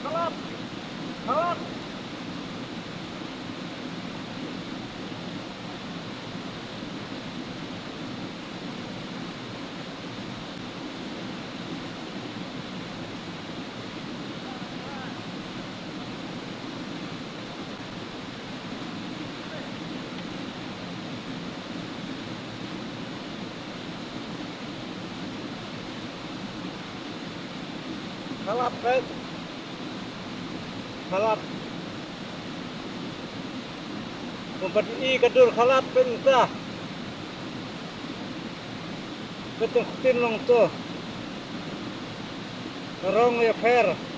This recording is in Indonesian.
Kalap, kalap. Kalap, baik. Kalap. Tempat i kadur kalap pentah. Ketengkutin long tuh. Rong ya fair.